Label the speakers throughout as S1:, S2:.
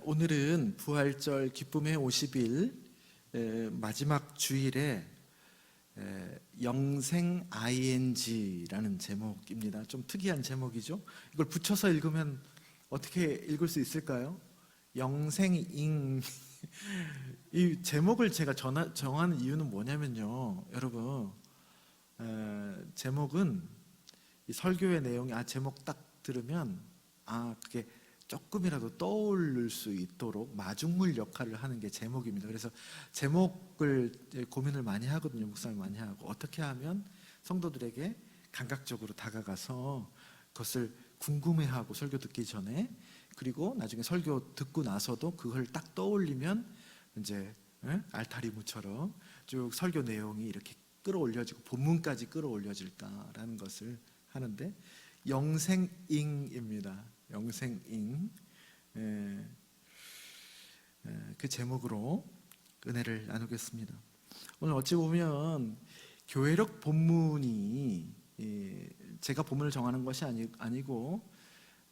S1: 오늘은 부활절 기쁨의 50일 마지막 주일에 영생 ing라는 제목입니다. 좀 특이한 제목이죠. 이걸 붙여서 읽으면 어떻게 읽을 수 있을까요? 영생잉. 이 제목을 제가 정하는 이유는 뭐냐면요, 여러분, 제목은 이 설교의 내용이 제목 딱 들으면 그게 조금이라도 떠오를 수 있도록 마중물 역할을 하는 게 제목입니다. 그래서 제목을 고민을 많이 하거든요. 묵상을 많이 하고, 어떻게 하면 성도들에게 감각적으로 다가가서 그것을 궁금해하고 설교 듣기 전에, 그리고 나중에 설교 듣고 나서도 그걸 딱 떠올리면 이제 알타리무처럼 쭉 설교 내용이 이렇게 끌어올려지고 본문까지 끌어올려질까라는 것을 하는데, 영생잉입니다. 영생잉. 그 제목으로 은혜를 나누겠습니다. 오늘 어찌 보면 교회력 본문이 제가 본문을 정하는 것이 아니고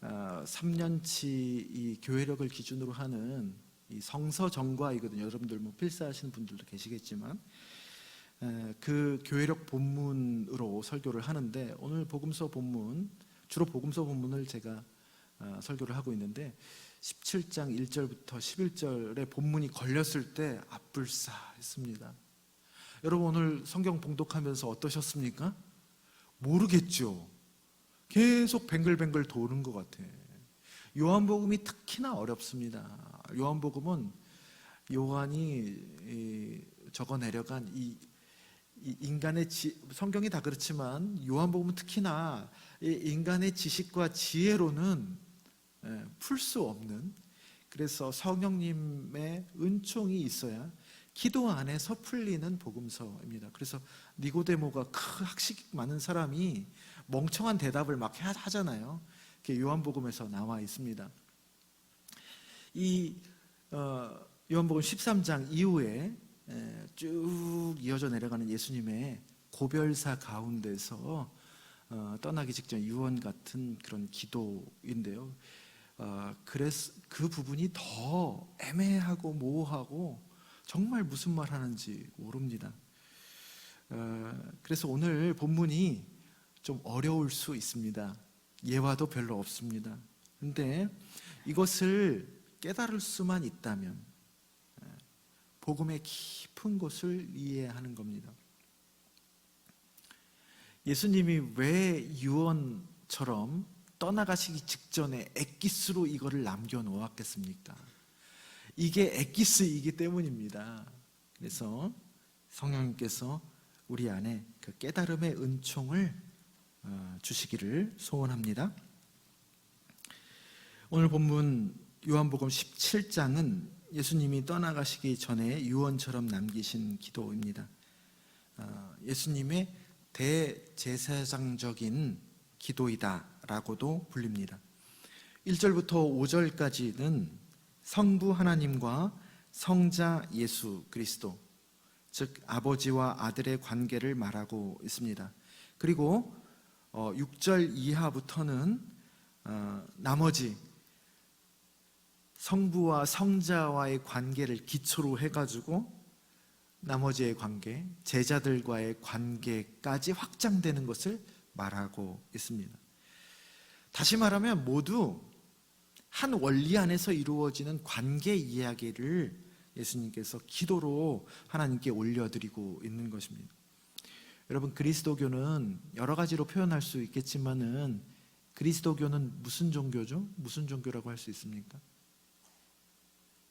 S1: 3년치 이 교회력을 기준으로 하는 이 성서정과이거든요. 여러분들 필사하시는 분들도 계시겠지만 그 교회력 본문으로 설교를 하는데, 오늘 복음서 본문, 주로 복음서 본문을 제가 설교를 하고 있는데 17장 1절부터 11절에 본문이 걸렸을 때 앞불싸했습니다. 여러분, 오늘 성경 봉독하면서 어떠셨습니까? 모르겠죠. 계속 뱅글뱅글 도는 것 같아. 요한복음이 특히나 어렵습니다. 요한복음은 요한이 적어내려간 이 인간의 성경이 다 그렇지만 요한복음은 특히나 이 인간의 지식과 지혜로는 풀 수 없는, 그래서 성령님의 은총이 있어야 기도 안에서 풀리는 복음서입니다. 그래서 니고데모가 학식 많은 사람이 멍청한 대답을 막 하잖아요. 그게 요한복음에서 나와 있습니다. 이 요한복음 13장 이후에 쭉 이어져 내려가는 예수님의 고별사 가운데서 떠나기 직전 유언 같은 그런 기도인데요. 그래서 그 부분이 더 애매하고 모호하고 정말 무슨 말 하는지 모릅니다. 그래서 오늘 본문이 좀 어려울 수 있습니다. 예화도 별로 없습니다. 그런데 이것을 깨달을 수만 있다면 복음의 깊은 곳을 이해하는 겁니다. 예수님이 왜 유언처럼 떠나가시기 직전에 엑기스로 이거를 남겨놓았겠습니까? 이게 엑기스이기 때문입니다. 그래서 성령님께서 우리 안에 그 깨달음의 은총을 주시기를 소원합니다. 오늘 본문 요한복음 17장은 예수님이 떠나가시기 전에 유언처럼 남기신 기도입니다. 예수님의 대제사장적인 기도이다라고도 불립니다. 1절부터 5절까지는 성부 하나님과 성자 예수 그리스도, 즉 아버지와 아들의 관계를 말하고 있습니다. 그리고 6절 이하부터는 나머지 성부와 성자와의 관계를 기초로 해가지고 나머지의 관계, 제자들과의 관계까지 확장되는 것을 말하고 있습니다. 다시 말하면 모두 한 원리 안에서 이루어지는 관계 이야기를 예수님께서 기도로 하나님께 올려드리고 있는 것입니다. 여러분, 그리스도교는 여러 가지로 표현할 수 있겠지만은 그리스도교는 무슨 종교죠? 무슨 종교라고 할 수 있습니까?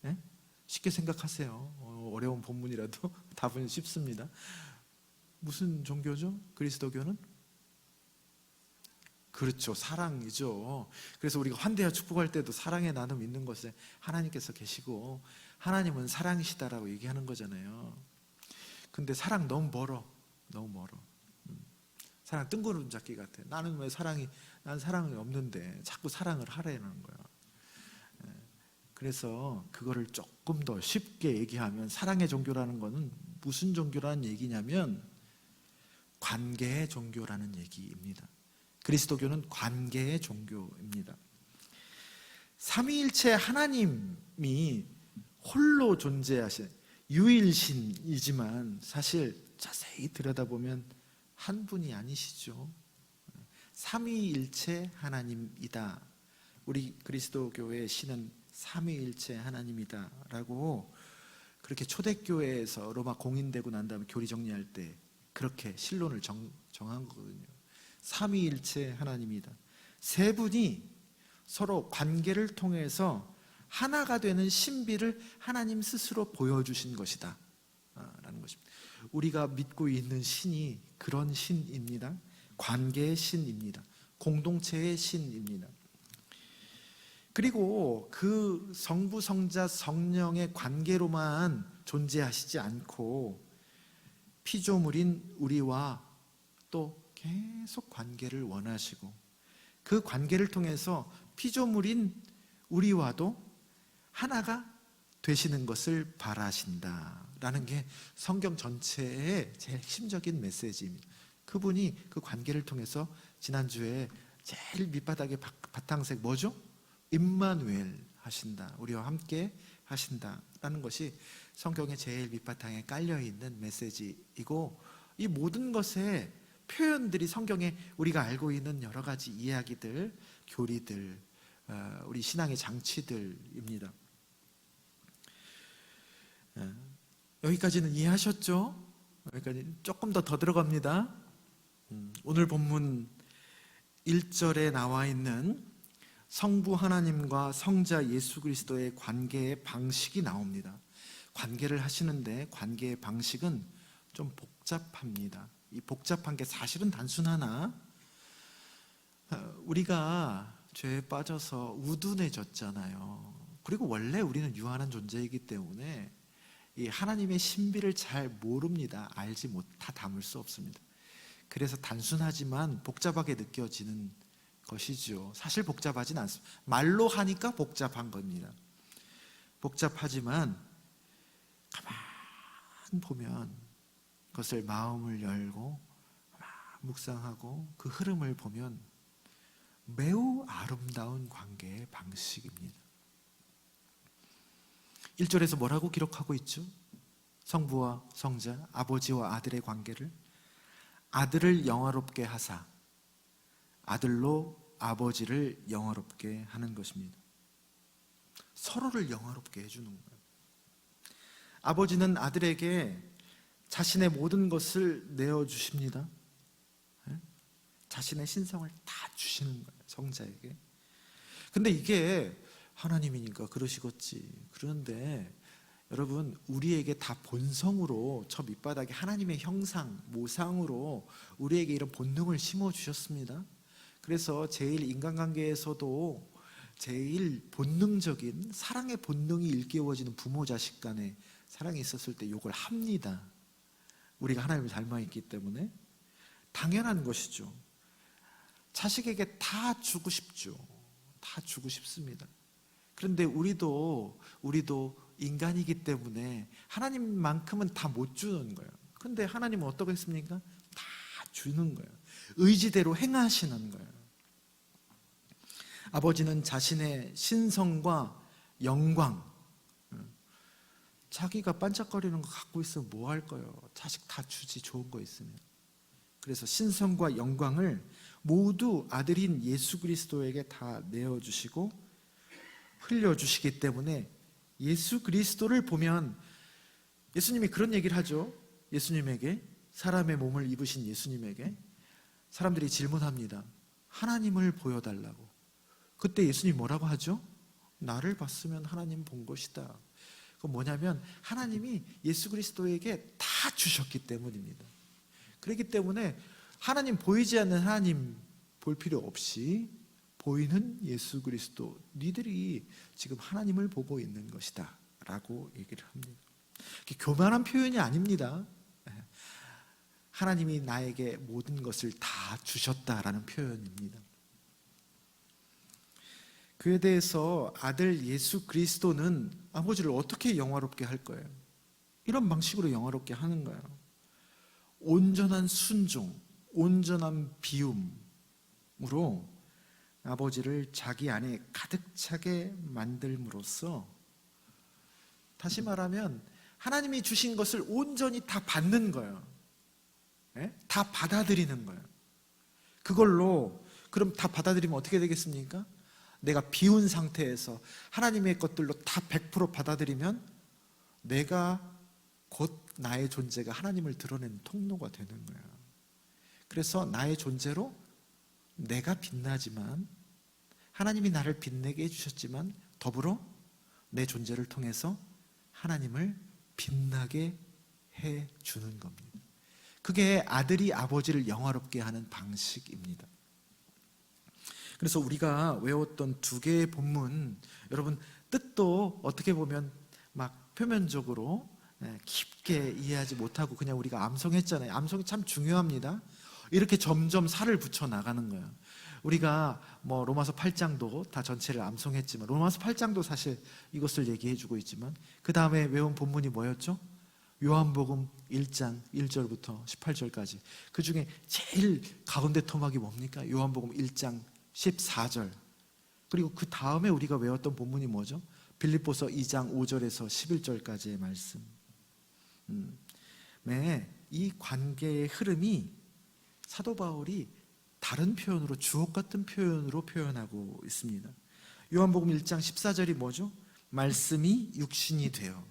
S1: 네? 쉽게 생각하세요. 어려운 본문이라도 답은 쉽습니다. 무슨 종교죠? 그리스도교는? 그렇죠, 사랑이죠. 그래서 우리가 환대와 축복할 때도 사랑의 나눔 있는 것에 하나님께서 계시고 하나님은 사랑이시다라고 얘기하는 거잖아요. 근데 사랑 너무 멀어. 너무 멀어. 사랑 뜬구름 잡기 같아. 나는 사랑이 없는데 자꾸 사랑을 하라는 거야. 그래서 그거를 조금 더 쉽게 얘기하면, 사랑의 종교라는 거는 무슨 종교라는 얘기냐면 관계의 종교라는 얘기입니다. 그리스도교는 관계의 종교입니다. 삼위일체 하나님이 홀로 존재하신 유일신이지만 사실 자세히 들여다보면 한 분이 아니시죠. 삼위일체 하나님이다. 우리 그리스도교의 신은 삼위일체 하나님이다 라고 그렇게 초대교회에서 로마 공인되고 난 다음에 교리 정리할 때 그렇게 신론을 정한 거거든요. 삼위일체 하나님이다. 세 분이 서로 관계를 통해서 하나가 되는 신비를 하나님 스스로 보여주신 것이다 라는 것입니다. 우리가 믿고 있는 신이 그런 신입니다. 관계의 신입니다. 공동체의 신입니다. 그리고 그 성부, 성자, 성령의 관계로만 존재하시지 않고 피조물인 우리와 또 계속 관계를 원하시고 그 관계를 통해서 피조물인 우리와도 하나가 되시는 것을 바라신다라는 게 성경 전체의 제일 핵심적인 메시지입니다. 그분이 그 관계를 통해서 지난주에 제일 밑바닥에 바탕색 뭐죠? 임마누엘 하신다. 우리와 함께 하신다라는 것이 성경의 제일 밑바탕에 깔려있는 메시지이고 이 모든 것의 표현들이 성경에 우리가 알고 있는 여러 가지 이야기들, 교리들, 우리 신앙의 장치들입니다. 여기까지는 이해하셨죠? 여기까지 조금 더 들어갑니다. 오늘 본문 1절에 나와 있는 성부 하나님과 성자 예수 그리스도의 관계의 방식이 나옵니다. 관계를 하시는데 관계의 방식은 좀 복잡합니다. 이 복잡한 게 사실은 단순하나 우리가 죄에 빠져서 우둔해졌잖아요. 그리고 원래 우리는 유한한 존재이기 때문에 이 하나님의 신비를 잘 모릅니다. 알지 못하 담을 수 없습니다. 그래서 단순하지만 복잡하게 느껴지는 것이죠. 사실 복잡하진 않습니다. 말로 하니까 복잡한 겁니다. 복잡하지만 가만 보면 그것을 마음을 열고 묵상하고 그 흐름을 보면 매우 아름다운 관계의 방식입니다. 1절에서 뭐라고 기록하고 있죠? 성부와 성자, 아버지와 아들의 관계를 아들을 영화롭게 하사 아들로 아버지를 영화롭게 하는 것입니다. 서로를 영화롭게 해주는 거예요. 아버지는 아들에게 자신의 모든 것을 내어주십니다. 자신의 신성을 다 주시는 거예요. 성자에게. 근데 이게 하나님이니까 그러시겠지. 그런데 여러분 우리에게 다 본성으로 저 밑바닥에 하나님의 형상, 모상으로 우리에게 이런 본능을 심어주셨습니다. 그래서 제일 인간관계에서도 제일 본능적인 사랑의 본능이 일깨워지는 부모 자식 간의 사랑이 있었을 때 욕을 합니다. 우리가 하나님을 닮아있기 때문에 당연한 것이죠. 자식에게 다 주고 싶죠. 다 주고 싶습니다. 그런데 우리도 인간이기 때문에 하나님만큼은 다 못 주는 거예요. 그런데 하나님은 어떻게 했습니까? 다 주는 거예요. 의지대로 행하시는 거예요. 아버지는 자신의 신성과 영광, 자기가 반짝거리는 거 갖고 있으면 뭐 할 거예요? 자식 다 주지, 좋은 거 있으면. 그래서 신성과 영광을 모두 아들인 예수 그리스도에게 다 내어주시고 흘려주시기 때문에 예수 그리스도를 보면 예수님이 그런 얘기를 하죠. 예수님에게, 사람의 몸을 입으신 예수님에게 사람들이 질문합니다. 하나님을 보여달라고. 그때 예수님이 뭐라고 하죠? 나를 봤으면 하나님 본 것이다. 그건 뭐냐면 하나님이 예수 그리스도에게 다 주셨기 때문입니다. 그렇기 때문에 하나님, 보이지 않는 하나님 볼 필요 없이 보이는 예수 그리스도, 니들이 지금 하나님을 보고 있는 것이다 라고 얘기를 합니다. 교만한 표현이 아닙니다. 하나님이 나에게 모든 것을 다 주셨다라는 표현입니다. 그에 대해서 아들 예수 그리스도는 아버지를 어떻게 영화롭게 할 거예요? 이런 방식으로 영화롭게 하는 거예요. 온전한 순종, 온전한 비움으로 아버지를 자기 안에 가득 차게 만들므로써, 다시 말하면 하나님이 주신 것을 온전히 다 받는 거예요. 예? 다 받아들이는 거예요. 그걸로, 그럼 다 받아들이면 어떻게 되겠습니까? 내가 비운 상태에서 하나님의 것들로 다 100% 받아들이면 내가 곧 나의 존재가 하나님을 드러내는 통로가 되는 거예요. 그래서 나의 존재로 내가 빛나지만, 하나님이 나를 빛내게 해주셨지만 더불어 내 존재를 통해서 하나님을 빛나게 해주는 겁니다. 그게 아들이 아버지를 영화롭게 하는 방식입니다. 그래서 우리가 외웠던 두 개의 본문, 여러분 뜻도 어떻게 보면 막 표면적으로 깊게 이해하지 못하고 그냥 우리가 암송했잖아요. 암송이 참 중요합니다. 이렇게 점점 살을 붙여 나가는 거예요. 우리가 뭐 로마서 8장도 다 전체를 암송했지만, 로마서 8장도 사실 이것을 얘기해주고 있지만, 그 다음에 외운 본문이 뭐였죠? 요한복음 1장 1절부터 18절까지. 그 중에 제일 가운데 토막이 뭡니까? 요한복음 1장 14절. 그리고 그 다음에 우리가 외웠던 본문이 뭐죠? 빌립보서 2장 5절에서 11절까지의 말씀. 이 관계의 흐름이 사도 바울이 다른 표현으로, 주옥 같은 표현으로 표현하고 있습니다. 요한복음 1장 14절이 뭐죠? 말씀이 육신이 되어,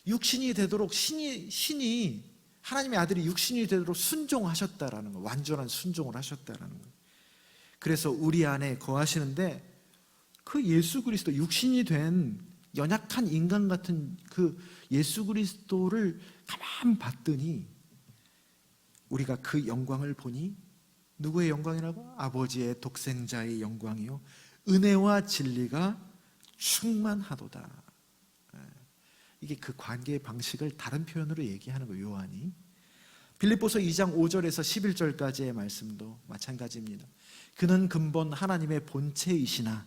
S1: 육신이 되도록 신이 하나님의 아들이 육신이 되도록 순종하셨다라는 거, 완전한 순종을 하셨다라는 거. 그래서 우리 안에 거하시는데, 그 예수 그리스도, 육신이 된 연약한 인간 같은 그 예수 그리스도를 가만 봤더니 우리가 그 영광을 보니, 누구의 영광이라고? 아버지의 독생자의 영광이요 은혜와 진리가 충만하도다. 이게 그 관계의 방식을 다른 표현으로 얘기하는 거예요, 요한이. 빌립보서 2장 5절에서 11절까지의 말씀도 마찬가지입니다. 그는 근본 하나님의 본체이시나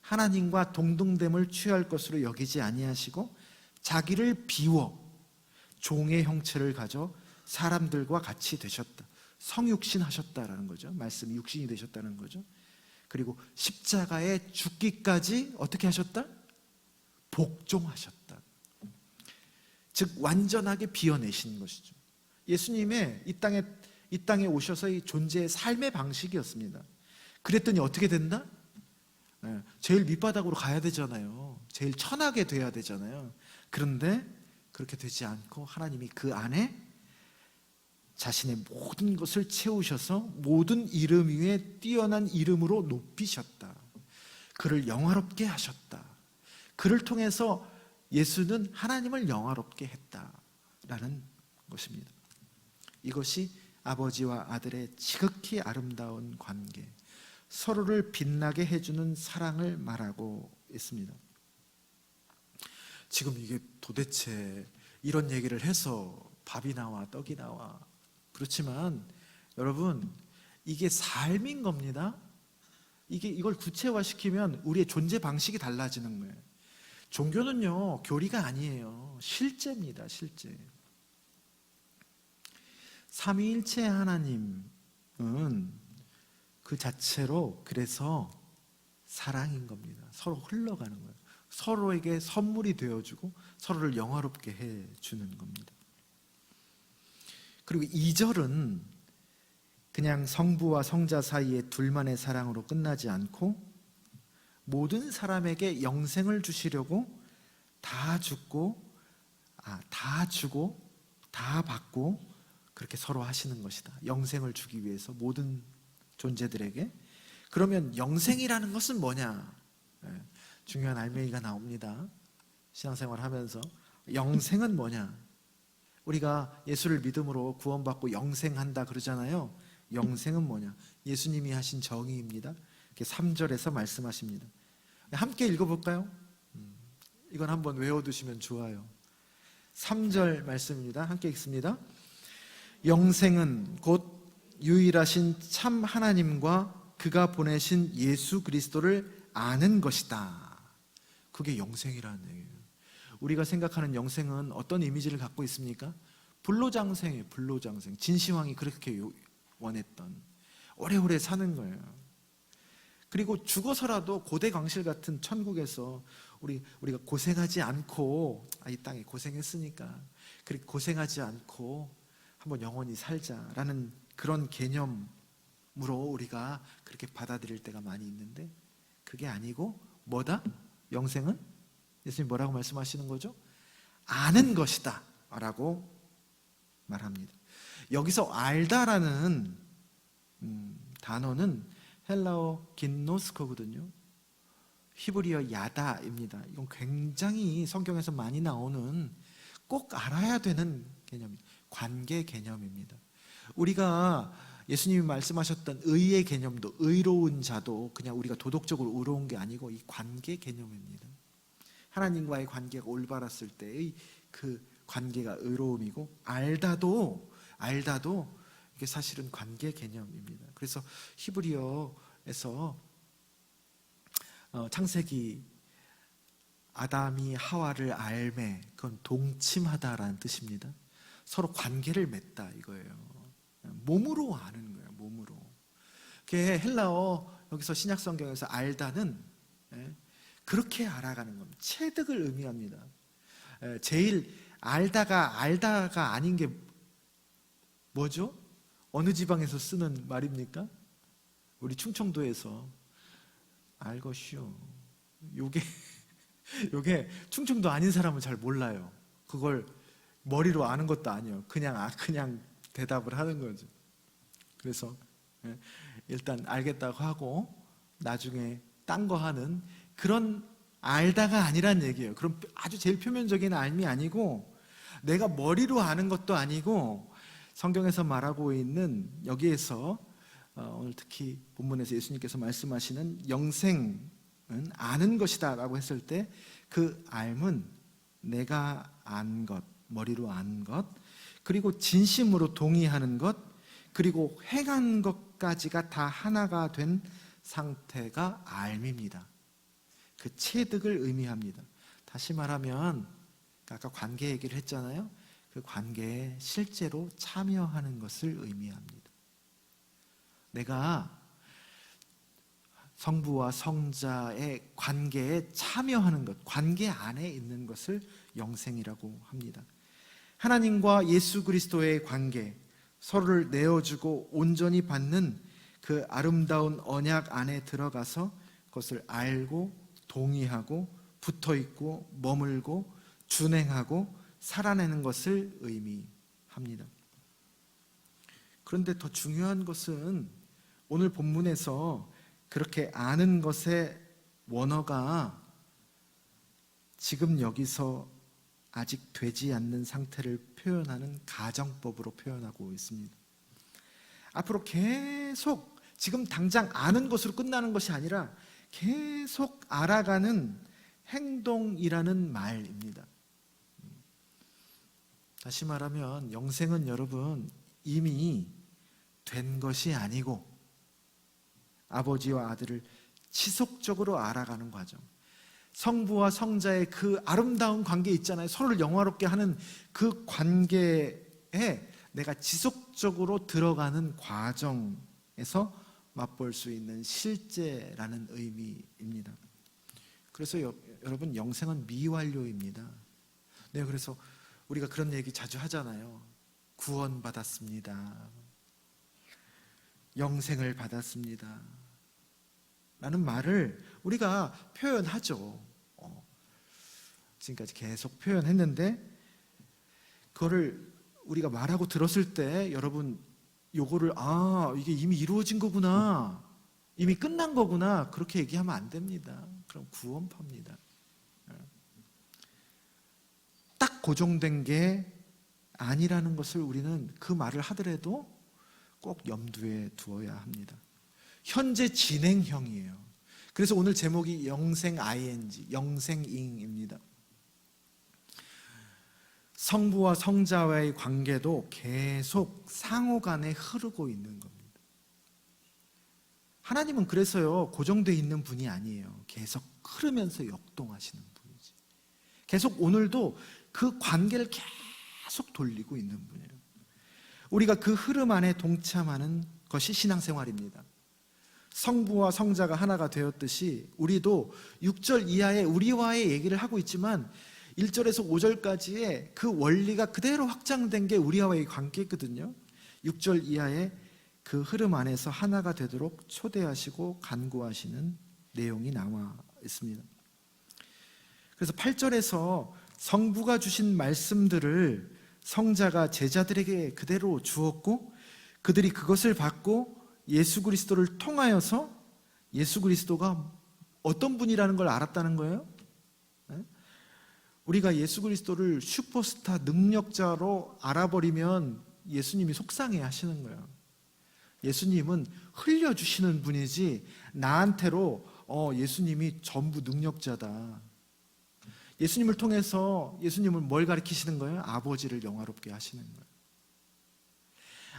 S1: 하나님과 동등됨을 취할 것으로 여기지 아니하시고 자기를 비워 종의 형체를 가져 사람들과 같이 되셨다. 성육신 하셨다라는 거죠. 말씀이 육신이 되셨다는 거죠. 그리고 십자가에 죽기까지 어떻게 하셨다? 복종하셨다. 즉 완전하게 비워내신 것이죠. 예수님의 이 땅에 오셔서 이 존재의 삶의 방식이었습니다. 그랬더니 어떻게 된다? 제일 밑바닥으로 가야 되잖아요. 제일 천하게 돼야 되잖아요. 그런데 그렇게 되지 않고 하나님이 그 안에 자신의 모든 것을 채우셔서 모든 이름 위에 뛰어난 이름으로 높이셨다. 그를 영화롭게 하셨다. 그를 통해서 예수는 하나님을 영화롭게 했다라는 것입니다. 이것이 아버지와 아들의 지극히 아름다운 관계, 서로를 빛나게 해주는 사랑을 말하고 있습니다. 지금 이게 도대체 이런 얘기를 해서 밥이 나와 떡이 나와, 그렇지만 여러분 이게 삶인 겁니다. 이걸 구체화시키면 우리의 존재 방식이 달라지는 거예요. 종교는요 교리가 아니에요. 실제입니다. 실제. 삼위일체 하나님은 그 자체로 그래서 사랑인 겁니다. 서로 흘러가는 거예요. 서로에게 선물이 되어주고 서로를 영화롭게 해주는 겁니다. 그리고 2절은 그냥 성부와 성자 사이의 둘만의 사랑으로 끝나지 않고 모든 사람에게 영생을 주시려고 다 주고 다 받고 그렇게 서로 하시는 것이다. 영생을 주기 위해서 모든 존재들에게. 그러면 영생이라는 것은 뭐냐? 중요한 알맹이가 나옵니다. 신앙생활 하면서 영생은 뭐냐? 우리가 예수를 믿음으로 구원받고 영생한다 그러잖아요. 영생은 뭐냐? 예수님이 하신 정의입니다. 3절에서 말씀하십니다. 함께 읽어볼까요? 이건 한번 외워두시면 좋아요. 3절 말씀입니다. 함께 읽습니다. 영생은 곧 유일하신 참 하나님과 그가 보내신 예수 그리스도를 아는 것이다. 그게 영생이라는 얘기예요. 우리가 생각하는 영생은 어떤 이미지를 갖고 있습니까? 불로장생이에요. 불로장생. 진시황이 그렇게 원했던, 오래오래 사는 거예요. 그리고 죽어서라도 고대 광실 같은 천국에서 우리가 고생하지 않고, 이 땅에 고생했으니까 그렇게 고생하지 않고 한번 영원히 살자라는 그런 개념으로 우리가 그렇게 받아들일 때가 많이 있는데, 그게 아니고 뭐다? 영생은 예수님 뭐라고 말씀하시는 거죠? 아는 것이다 라고 말합니다. 여기서 알다라는 단어는 헬라어 긴노스코거든요. 히브리어 야다입니다. 이건 굉장히 성경에서 많이 나오는, 꼭 알아야 되는 개념입니다. 관계 개념입니다. 우리가 예수님이 말씀하셨던 의의 개념도, 의로운 자도 그냥 우리가 도덕적으로 의로운 게 아니고 이 관계 개념입니다. 하나님과의 관계가 올바랐을 때의 그 관계가 의로움이고, 알다도 이게 사실은 관계 개념입니다. 그래서 히브리어에서 창세기 아담이 하와를 알매, 그건 동침하다라는 뜻입니다. 서로 관계를 맺다 이거예요. 몸으로 아는 거예요. 몸으로. 그게 헬라어, 여기서 신약 성경에서 알다는 그렇게 알아가는 겁니다. 체득을 의미합니다. 제일 알다가 아닌 게 뭐죠? 어느 지방에서 쓰는 말입니까? 우리 충청도에서 알것이요. 요게 충청도 아닌 사람은 잘 몰라요. 그걸 머리로 아는 것도 아니에요. 그냥 대답을 하는 거죠. 그래서 일단 알겠다고 하고 나중에 딴 거 하는 그런 알다가 아니란 얘기예요. 그럼 아주 제일 표면적인 알미 아니고, 내가 머리로 아는 것도 아니고, 성경에서 말하고 있는 여기에서 오늘 특히 본문에서 예수님께서 말씀하시는 영생은 아는 것이다 라고 했을 때, 그 알은 내가 안 것, 머리로 안 것, 그리고 진심으로 동의하는 것, 그리고 행한 것까지가 다 하나가 된 상태가 알미입니다. 그 체득을 의미합니다. 다시 말하면 아까 관계 얘기를 했잖아요. 그 관계에 실제로 참여하는 것을 의미합니다. 내가 성부와 성자의 관계에 참여하는 것, 관계 안에 있는 것을 영생이라고 합니다. 하나님과 예수 그리스도의 관계, 서로를 내어주고 온전히 받는 그 아름다운 언약 안에 들어가서 그것을 알고 동의하고 붙어있고 머물고 준행하고 살아내는 것을 의미합니다. 그런데 더 중요한 것은 오늘 본문에서 그렇게 아는 것의 원어가 지금 여기서 아직 되지 않는 상태를 표현하는 가정법으로 표현하고 있습니다. 앞으로 계속 지금 당장 아는 것으로 끝나는 것이 아니라 계속 알아가는 행동이라는 말입니다. 다시 말하면 영생은 여러분 이미 된 것이 아니고 아버지와 아들을 지속적으로 알아가는 과정, 성부와 성자의 그 아름다운 관계 있잖아요. 서로를 영화롭게 하는 그 관계에 내가 지속적으로 들어가는 과정에서 맛볼 수 있는 실제라는 의미입니다. 그래서 여러분 영생은 미완료입니다. 네, 그래서 우리가 그런 얘기 자주 하잖아요. 구원받았습니다. 영생을 받았습니다. 라는 말을 우리가 표현하죠. 지금까지 계속 표현했는데, 그거를 우리가 말하고 들었을 때 여러분 요거를 이게 이미 이루어진 거구나, 이미 끝난 거구나, 그렇게 얘기하면 안 됩니다. 그럼 구원파입니다. 딱 고정된 게 아니라는 것을 우리는 그 말을 하더라도 꼭 염두에 두어야 합니다. 현재 진행형이에요. 그래서 오늘 제목이 영생 ing, 영생잉입니다. 성부와 성자와의 관계도 계속 상호간에 흐르고 있는 겁니다. 하나님은 그래서요 고정되어 있는 분이 아니에요. 계속 흐르면서 역동하시는 분이지. 계속 오늘도 그 관계를 계속 돌리고 있는 분이에요. 우리가 그 흐름 안에 동참하는 것이 신앙생활입니다. 성부와 성자가 하나가 되었듯이 우리도 6절 이하에 우리와의 얘기를 하고 있지만 1절에서 5절까지의 그 원리가 그대로 확장된 게 우리와의 관계거든요. 6절 이하에 그 흐름 안에서 하나가 되도록 초대하시고 간구하시는 내용이 나와 있습니다. 그래서 8절에서 성부가 주신 말씀들을 성자가 제자들에게 그대로 주었고 그들이 그것을 받고 예수 그리스도를 통하여서 예수 그리스도가 어떤 분이라는 걸 알았다는 거예요. 우리가 예수 그리스도를 슈퍼스타 능력자로 알아버리면 예수님이 속상해 하시는 거예요. 예수님은 흘려주시는 분이지 나한테로 예수님이 전부 능력자다. 예수님을 통해서 예수님을 뭘 가르치시는 거예요? 아버지를 영화롭게 하시는 거예요.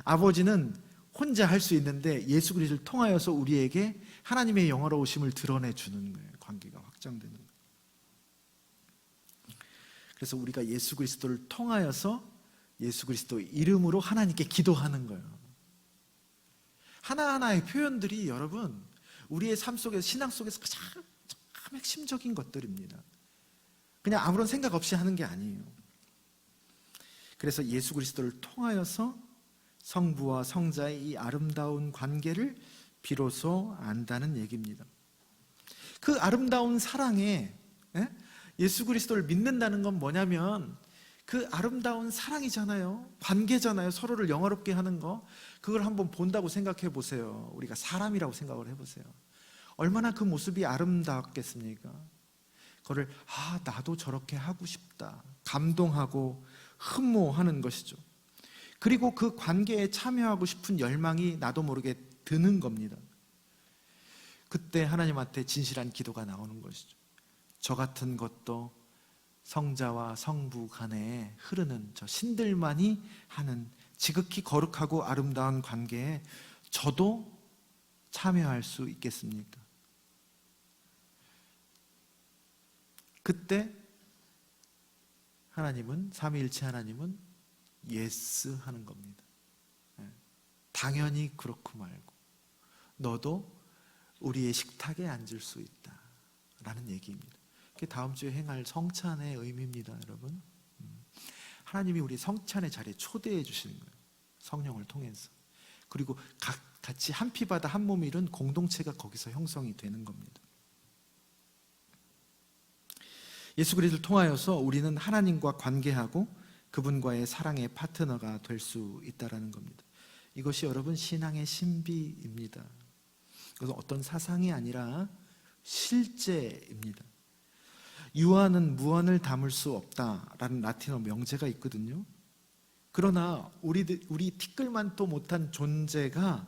S1: 아버지는 혼자 할 수 있는데 예수 그리스도를 통하여서 우리에게 하나님의 영화로우심을 드러내주는 거예요. 관계가 확장되는 거예요. 그래서 우리가 예수 그리스도를 통하여서 예수 그리스도 이름으로 하나님께 기도하는 거예요. 하나하나의 표현들이 여러분 우리의 삶 속에서 신앙 속에서 참 핵심적인 것들입니다. 그냥 아무런 생각 없이 하는 게 아니에요. 그래서 예수 그리스도를 통하여서 성부와 성자의 이 아름다운 관계를 비로소 안다는 얘기입니다. 그 아름다운 사랑에 예수 그리스도를 믿는다는 건 뭐냐면 그 아름다운 사랑이잖아요. 관계잖아요. 서로를 영화롭게 하는 거. 그걸 한번 본다고 생각해 보세요. 우리가 사람이라고 생각을 해보세요. 얼마나 그 모습이 아름답겠습니까? 그거를 나도 저렇게 하고 싶다. 감동하고 흠모하는 것이죠. 그리고 그 관계에 참여하고 싶은 열망이 나도 모르게 드는 겁니다. 그때 하나님한테 진실한 기도가 나오는 것이죠. 저 같은 것도 성자와 성부 간에 흐르는 저 신들만이 하는 지극히 거룩하고 아름다운 관계에 저도 참여할 수 있겠습니까? 그때 하나님은, 삼위일체 하나님은 예스 하는 겁니다. 당연히 그렇고 말고 너도 우리의 식탁에 앉을 수 있다 라는 얘기입니다. 그게 다음 주에 행할 성찬의 의미입니다. 여러분, 하나님이 우리 성찬의 자리에 초대해 주시는 거예요. 성령을 통해서. 그리고 같이 한 피바다 한 몸을 이룬 공동체가 거기서 형성이 되는 겁니다. 예수 그리스도를 통하여서 우리는 하나님과 관계하고 그분과의 사랑의 파트너가 될 수 있다는 겁니다. 이것이 여러분 신앙의 신비입니다. 그것은 어떤 사상이 아니라 실제입니다. 유한은 무한을 담을 수 없다라는 라틴어 명제가 있거든요. 그러나 우리 티끌만도 못한 존재가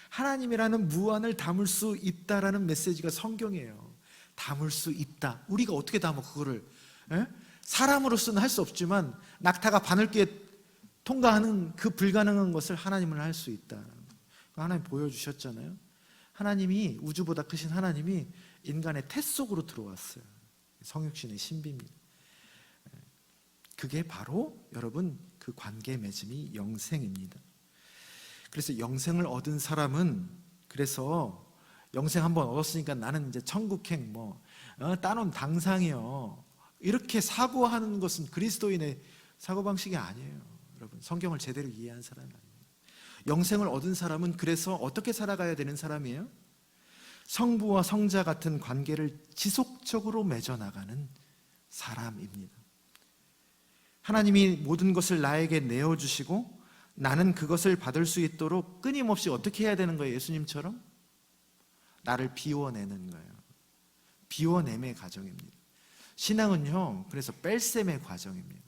S1: 하나님이라는 무한을 담을 수 있다라는 메시지가 성경이에요. 담을 수 있다. 우리가 어떻게 담아 그거를? 사람으로서는 할 수 없지만 낙타가 바늘기에 통과하는 그 불가능한 것을 하나님은 할 수 있다. 하나님 보여주셨잖아요. 하나님이, 우주보다 크신 하나님이 인간의 태 속으로 들어왔어요. 성육신의 신비입니다. 그게 바로 여러분 그 관계 맺음이 영생입니다. 그래서 영생을 얻은 사람은, 그래서 영생 한번 얻었으니까 나는 이제 천국행 따놓은 당상이요, 이렇게 사고하는 것은 그리스도인의 사고방식이 아니에요. 여러분, 성경을 제대로 이해한 사람이 아니에요. 영생을 얻은 사람은 그래서 어떻게 살아가야 되는 사람이에요? 성부와 성자 같은 관계를 지속적으로 맺어나가는 사람입니다. 하나님이 모든 것을 나에게 내어주시고 나는 그것을 받을 수 있도록 끊임없이 어떻게 해야 되는 거예요? 예수님처럼 나를 비워내는 거예요. 비워냄의 과정입니다. 신앙은요, 그래서 뺄셈의 과정입니다.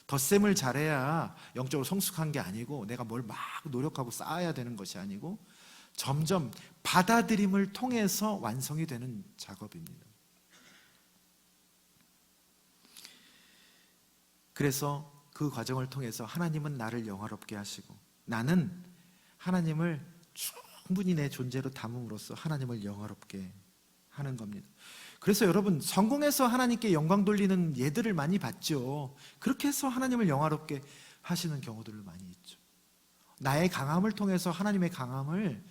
S1: 덧셈을 잘해야 영적으로 성숙한 게 아니고, 내가 뭘 막 노력하고 쌓아야 되는 것이 아니고, 점점 받아들임을 통해서 완성이 되는 작업입니다. 그래서 그 과정을 통해서 하나님은 나를 영화롭게 하시고 나는 하나님을 충분히 내 존재로 담음으로써 하나님을 영화롭게 하는 겁니다. 그래서 여러분, 성공해서 하나님께 영광 돌리는 예들을 많이 봤죠. 그렇게 해서 하나님을 영화롭게 하시는 경우들을 많이 있죠. 나의 강함을 통해서 하나님의 강함을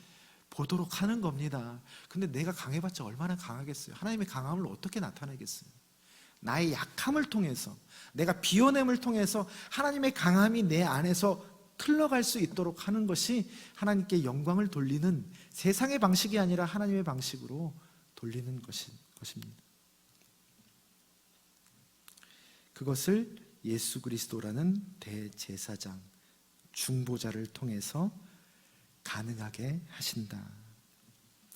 S1: 보도록 하는 겁니다. 근데 내가 강해봤자 얼마나 강하겠어요? 하나님의 강함을 어떻게 나타내겠어요? 나의 약함을 통해서, 내가 비워냄을 통해서 하나님의 강함이 내 안에서 흘러갈 수 있도록 하는 것이 하나님께 영광을 돌리는, 세상의 방식이 아니라 하나님의 방식으로 돌리는 것입니다. 그것을 예수 그리스도라는 대제사장, 중보자를 통해서 가능하게 하신다.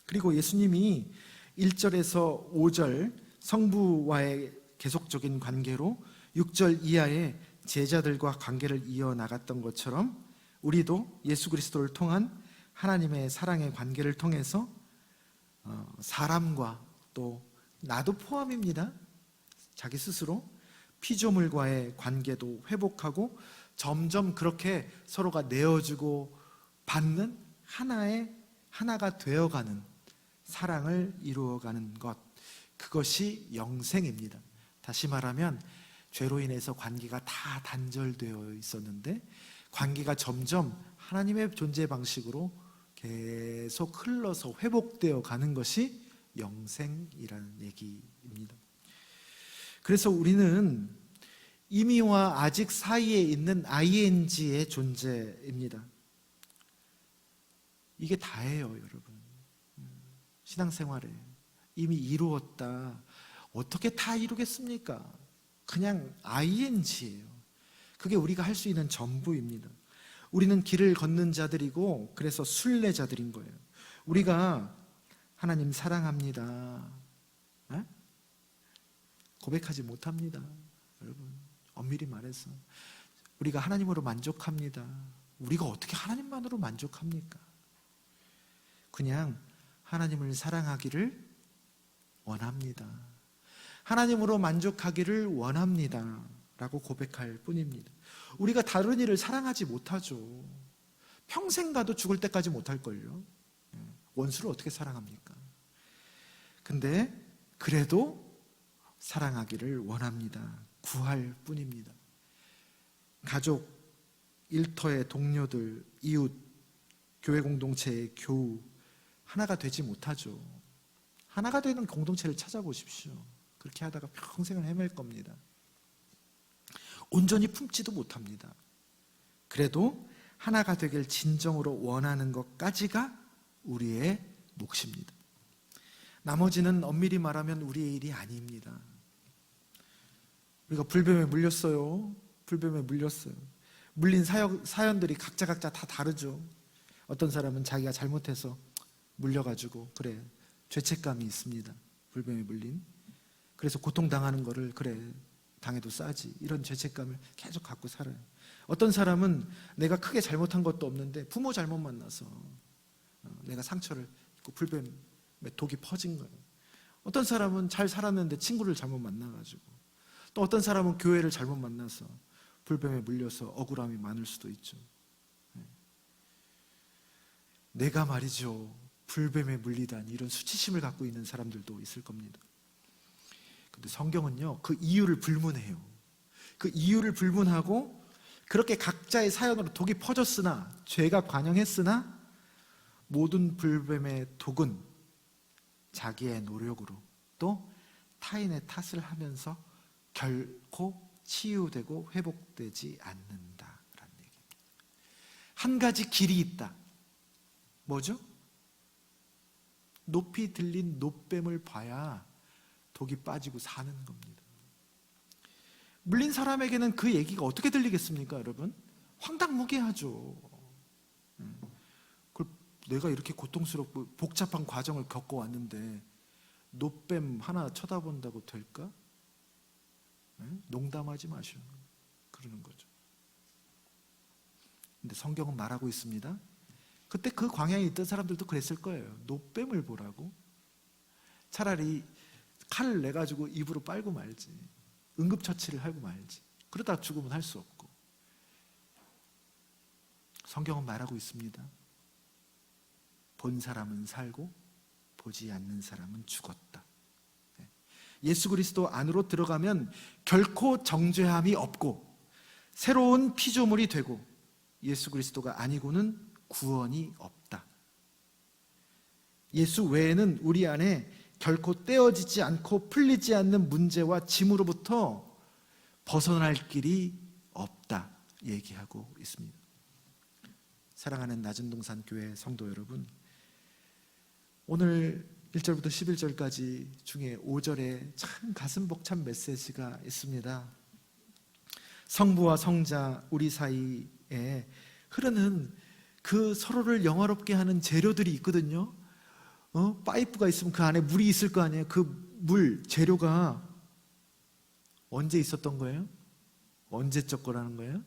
S1: 그리고 예수님이 1절에서 5절 성부와의 계속적인 관계로 6절 이하의 제자들과 관계를 이어나갔던 것처럼 우리도 예수 그리스도를 통한 하나님의 사랑의 관계를 통해서 사람과, 또 나도 포함입니다, 자기 스스로 피조물과의 관계도 회복하고 점점 그렇게 서로가 내어주고 받는 하나가 되어가는 사랑을 이루어가는 것, 그것이 영생입니다. 다시 말하면 죄로 인해서 관계가 다 단절되어 있었는데 관계가 점점 하나님의 존재 방식으로 계속 흘러서 회복되어 가는 것이 영생이라는 얘기입니다. 그래서 우리는 이미와 아직 사이에 있는 ing의 존재입니다. 이게 다예요, 여러분. 신앙생활에 이미 이루었다. 어떻게 다 이루겠습니까? 그냥 ing예요. 그게 우리가 할 수 있는 전부입니다. 우리는 길을 걷는 자들이고 그래서 순례자들인 거예요. 우리가 하나님 사랑합니다, 고백하지 못합니다. 여러분, 엄밀히 말해서 우리가 하나님으로 만족합니다. 우리가 어떻게 하나님만으로 만족합니까? 그냥 하나님을 사랑하기를 원합니다. 하나님으로 만족하기를 원합니다 라고 고백할 뿐입니다. 우리가 다른 일을 사랑하지 못하죠. 평생 가도 죽을 때까지 못할걸요. 원수를 어떻게 사랑합니까? 근데 그래도 사랑하기를 원합니다. 구할 뿐입니다. 가족, 일터의 동료들, 이웃, 교회 공동체의 교우, 하나가 되지 못하죠. 하나가 되는 공동체를 찾아보십시오. 그렇게 하다가 평생을 헤맬 겁니다. 온전히 품지도 못합니다. 그래도 하나가 되길 진정으로 원하는 것까지가 우리의 몫입니다. 나머지는 엄밀히 말하면 우리의 일이 아닙니다. 우리가 불뱀에 물렸어요. 불뱀에 물렸어요. 물린 사연들이 각자 다 다르죠. 어떤 사람은 자기가 잘못해서 물려가지고 그래, 죄책감이 있습니다. 불뱀에 물린. 그래서 고통당하는 거를 그래, 당해도 싸지, 이런 죄책감을 계속 갖고 살아요. 어떤 사람은 내가 크게 잘못한 것도 없는데 부모 잘못 만나서 내가 상처를 입고 불뱀에 독이 퍼진 거예요. 어떤 사람은 잘 살았는데 친구를 잘못 만나가지고, 또 어떤 사람은 교회를 잘못 만나서 불뱀에 물려서 억울함이 많을 수도 있죠. 내가 말이죠, 불뱀에 물리다니, 이런 수치심을 갖고 있는 사람들도 있을 겁니다. 근데 성경은요, 그 이유를 불문해요. 그 이유를 불문하고 그렇게 각자의 사연으로 독이 퍼졌으나, 죄가 관영했으나 모든 불뱀의 독은 자기의 노력으로 또 타인의 탓을 하면서 결코 치유되고 회복되지 않는다라는 얘기입니다. 한 가지 길이 있다. 뭐죠? 높이 들린 놋뱀을 봐야 독이 빠지고 사는 겁니다. 물린 사람에게는 그 얘기가 어떻게 들리겠습니까, 여러분? 황당무계하죠. 내가 이렇게 고통스럽고 복잡한 과정을 겪어왔는데 놋뱀 하나 쳐다본다고 될까? 농담하지 마시오. 그러는 거죠. 근데 성경은 말하고 있습니다. 그때 그 광야에 있던 사람들도 그랬을 거예요. 놋뱀을 보라고? 차라리 칼을 내가지고 입으로 빨고 말지, 응급처치를 하고 말지, 그러다 죽으면 할 수 없고. 성경은 말하고 있습니다. 본 사람은 살고 보지 않는 사람은 죽었다. 예수 그리스도 안으로 들어가면 결코 정죄함이 없고 새로운 피조물이 되고 예수 그리스도가 아니고는 구원이 없다. 예수 외에는 우리 안에 결코 떼어지지 않고 풀리지 않는 문제와 짐으로부터 벗어날 길이 없다 얘기하고 있습니다. 사랑하는 낮은동산 교회 성도 여러분, 오늘 1절부터 11절까지 중에 5절에 참 가슴 벅찬 메시지가 있습니다. 성부와 성자 우리 사이에 흐르는 그 서로를 영화롭게 하는 재료들이 있거든요. 파이프가 있으면 그 안에 물이 있을 거 아니에요. 그 물, 재료가 언제 있었던 거예요? 언제적 거라는 거예요?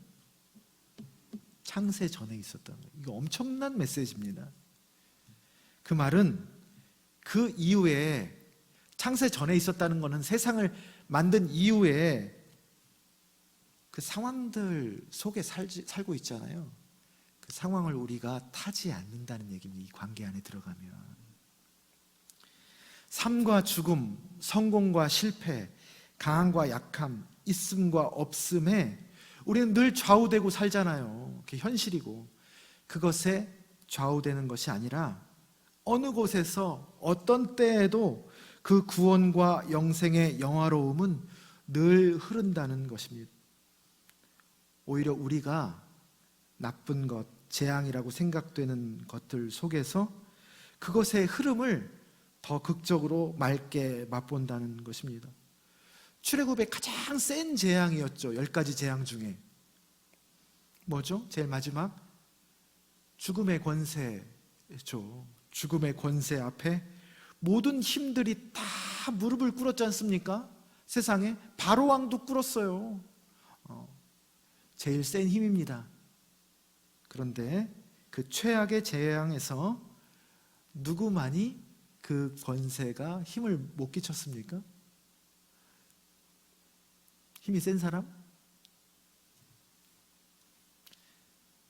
S1: 창세 전에 있었던 거예요. 이거 엄청난 메시지입니다. 그 말은 그 이후에, 창세 전에 있었다는 것은 세상을 만든 이후에 그 상황들 속에 살고 있잖아요. 그 상황을 우리가 타지 않는다는 얘기입니다. 이 관계 안에 들어가면 삶과 죽음, 성공과 실패, 강함과 약함, 있음과 없음에 우리는 늘 좌우되고 살잖아요. 그게 현실이고, 그것에 좌우되는 것이 아니라 어느 곳에서 어떤 때에도 그 구원과 영생의 영화로움은 늘 흐른다는 것입니다. 오히려 우리가 나쁜 것, 재앙이라고 생각되는 것들 속에서 그것의 흐름을 더 극적으로 맑게 맛본다는 것입니다. 출애굽의 가장 센 재앙이었죠. 10가지 재앙 중에 뭐죠? 제일 마지막 죽음의 권세죠. 죽음의 권세 앞에 모든 힘들이 다 무릎을 꿇었지 않습니까? 세상에 바로 왕도 꿇었어요. 제일 센 힘입니다. 그런데 그 최악의 재앙에서 누구만이 그 권세가 힘을 못 끼쳤습니까? 힘이 센 사람?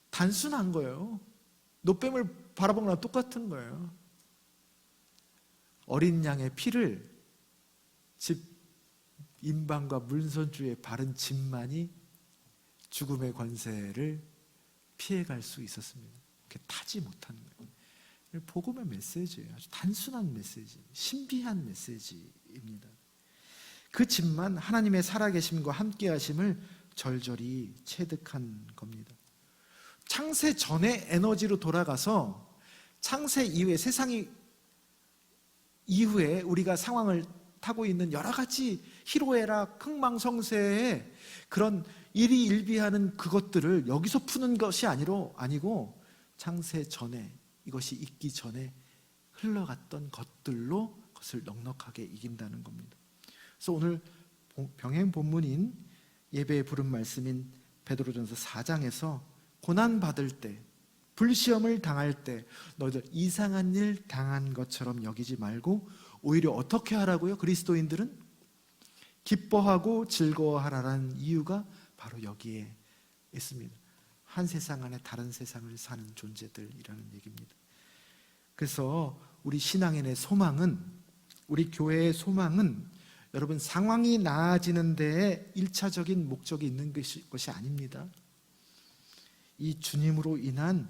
S1: 단순한 거예요. 노뱀을 바라본 거랑 똑같은 거예요. 어린 양의 피를 집 인방과 문선주에 바른 집만이 죽음의 권세를 피해갈 수 있었습니다. 그게 타지 못한 거예요. 복음의 메시지예요. 아주 단순한 메시지, 신비한 메시지입니다. 그 집만 하나님의 살아계심과 함께하심을 절절히 체득한 겁니다. 창세 전의 에너지로 돌아가서 창세 이후에, 세상이 이후에 우리가 상황을 타고 있는 여러 가지 희로애락, 흥망성쇠의 그런 일희일비하는 그것들을 여기서 푸는 것이 아니고 창세 전에, 이것이 있기 전에 흘러갔던 것들로 그것을 넉넉하게 이긴다는 겁니다. 그래서 오늘 병행 본문인 예배에 부른 말씀인 베드로전서 4장에서 고난받을 때, 불시험을 당할 때 너희들 이상한 일 당한 것처럼 여기지 말고 오히려 어떻게 하라고요? 그리스도인들은 기뻐하고 즐거워하라는 이유가 바로 여기에 있습니다. 한 세상 안에 다른 세상을 사는 존재들이라는 얘기입니다. 그래서 우리 신앙인의 소망은, 우리 교회의 소망은 여러분 상황이 나아지는 데에 1차적인 목적이 있는 것이 아닙니다. 이 주님으로 인한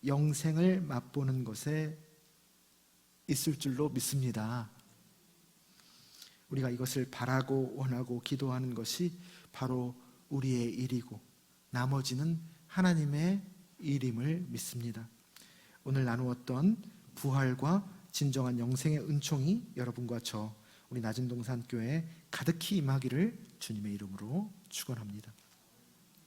S1: 영생을 맛보는 것에 있을 줄로 믿습니다. 우리가 이것을 바라고 원하고 기도하는 것이 바로 우리의 일이고 나머지는 하나님의 일임을 믿습니다. 오늘 나누었던 부활과 진정한 영생의 은총이 여러분과 저 우리 낮은동산 교회에 가득히 임하기를 주님의 이름으로 축원합니다.